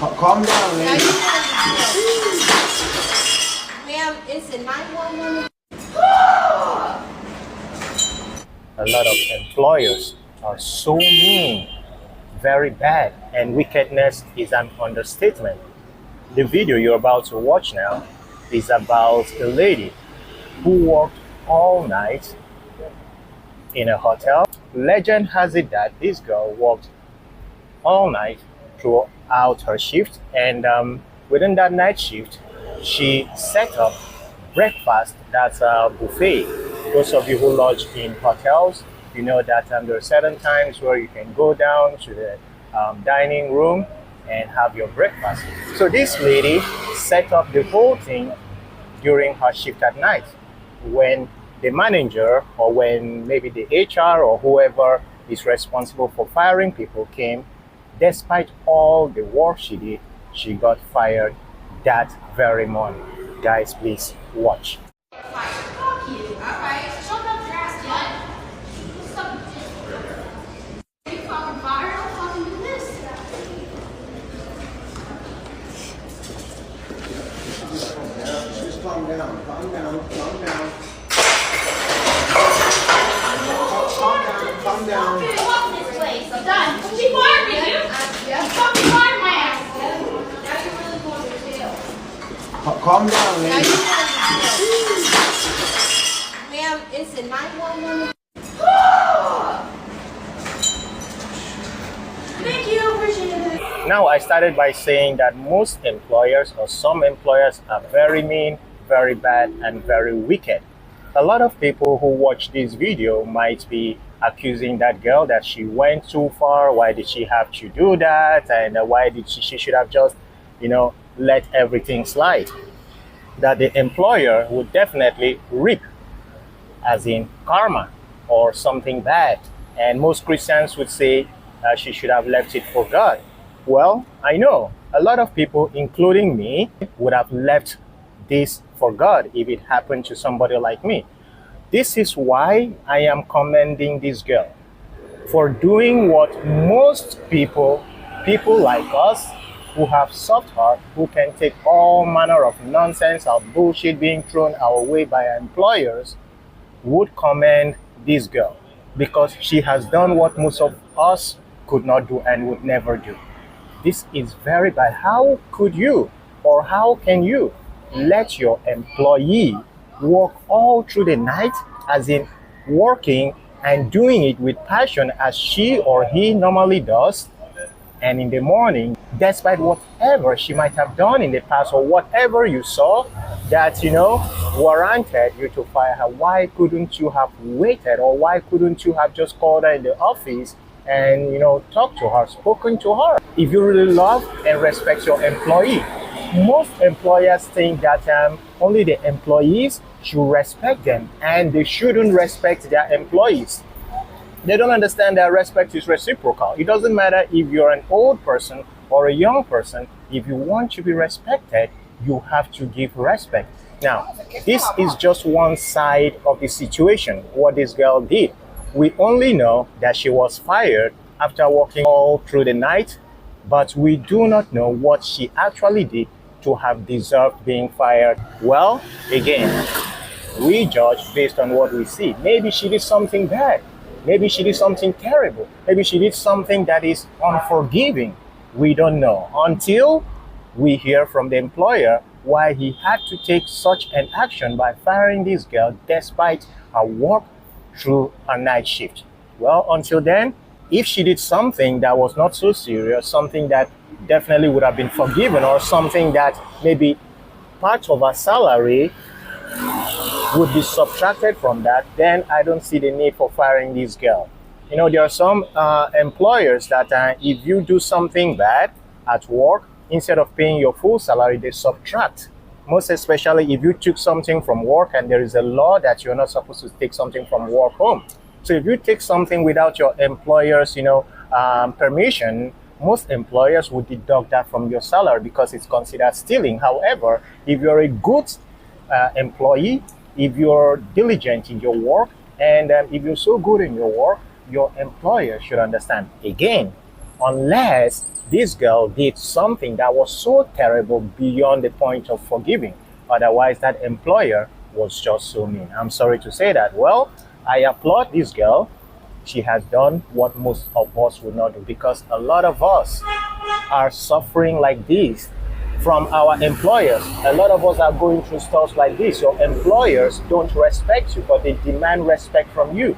Calm down, Now lady. you ma'am, it's a 911. A lot of employers are so mean, very bad, and wickedness is an understatement. The video you're about to watch now is about a lady who worked all night in a hotel. Legend has it that this girl worked all night throughout her shift, and within that night shift, she set up breakfast. That's a buffet. Those of you who lodge in hotels, you know that there are certain times where you can go down to the dining room and have your breakfast. So this lady set up the whole thing during her shift at night. When the manager, or when maybe the HR or whoever is responsible for firing people came, despite all the work she did, she got fired that very morning. Guys, please watch. Just calm down. Calm down. Calm down. Calm down. She fired me, dude. You fucking fired my ass. Calm down, Now lady. you ma'am, it's a 911. Thank you, appreciate it. Now, I started by saying that most employers, or some employers, are very mean, very bad, and very wicked. A lot of people who watch this video might be accusing that girl that she went too far. Why did she have to do that? And why did she should have just, let everything slide. That the employer would definitely reap, as in karma or something bad. And most Christians would say she should have left it for God. Well, I know a lot of people, including me, would have left this for God if it happened to somebody like me. This is why I am commending this girl for doing what most people like us, who have soft heart, who can take all manner of nonsense or bullshit being thrown our way by employers, would commend this girl, because she has done what most of us could not do and would never do. This is very bad. How could you, or how can you let your employee work all through the night, as in working and doing it with passion as she or he normally does, and in the morning, despite whatever she might have done in the past or whatever you saw that warranted you to fire her, why couldn't you have waited, or why couldn't you have just called her in the office and talked to her, spoken to her? If you really love and respect your employee, most employers think that only the employees should respect them and they shouldn't respect their employees. They don't understand that respect is reciprocal. It doesn't matter if you're an old person or a young person. If you want to be respected, you have to give respect. Now, this is just one side of the situation, what this girl did. We only know that she was fired after working all through the night, but we do not know what she actually did to have deserved being fired. Well, again, we judge based on what we see. Maybe she did something bad. Maybe she did something terrible. Maybe she did something that is unforgiving. We don't know until we hear from the employer why he had to take such an action by firing this girl despite her work through a night shift. Well, until then, if she did something that was not so serious, something that definitely would have been forgiven, or something that maybe part of her salary would be subtracted from that, then I don't see the need for firing this girl. There are some employers that if you do something bad at work, instead of paying your full salary, they subtract. Most especially if you took something from work and there is a law that you're not supposed to take something from work home. So if you take something without your employer's, permission, most employers would deduct that from your salary because it's considered stealing. However, if you're a good employee, if you're diligent in your work, and if you're so good in your work, your employer should understand. Again, unless this girl did something that was so terrible beyond the point of forgiving. Otherwise, that employer was just so mean. I'm sorry to say that. Well, I applaud this girl. She has done what most of us would not do, because a lot of us are suffering like this from our employers. A lot of us are going through stuff like this. Your employers don't respect you, but they demand respect from you.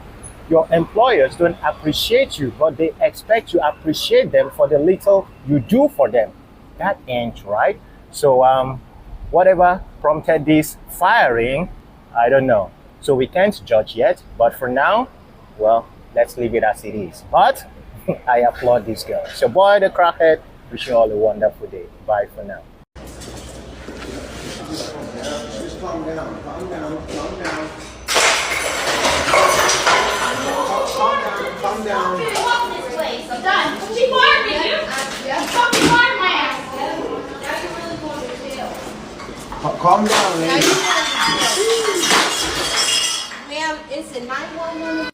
Your employers don't appreciate you, but they expect you to appreciate them for the little you do for them. That ain't right. So whatever prompted this firing, I don't know. So we can't judge yet, but for now, well, let's leave it as it is. But I applaud this girl. It's your boy, the Crackhead. Wishing you all a wonderful day. Bye for now. Just calm down. Calm down. Calm down. Calm down. I'm gonna walk this place. I'm done. She fired me, dude. You fucking fired my ass. Now you're really going to jail. Calm down, Now lady. you're going to jail. Ma'am, it's a 911.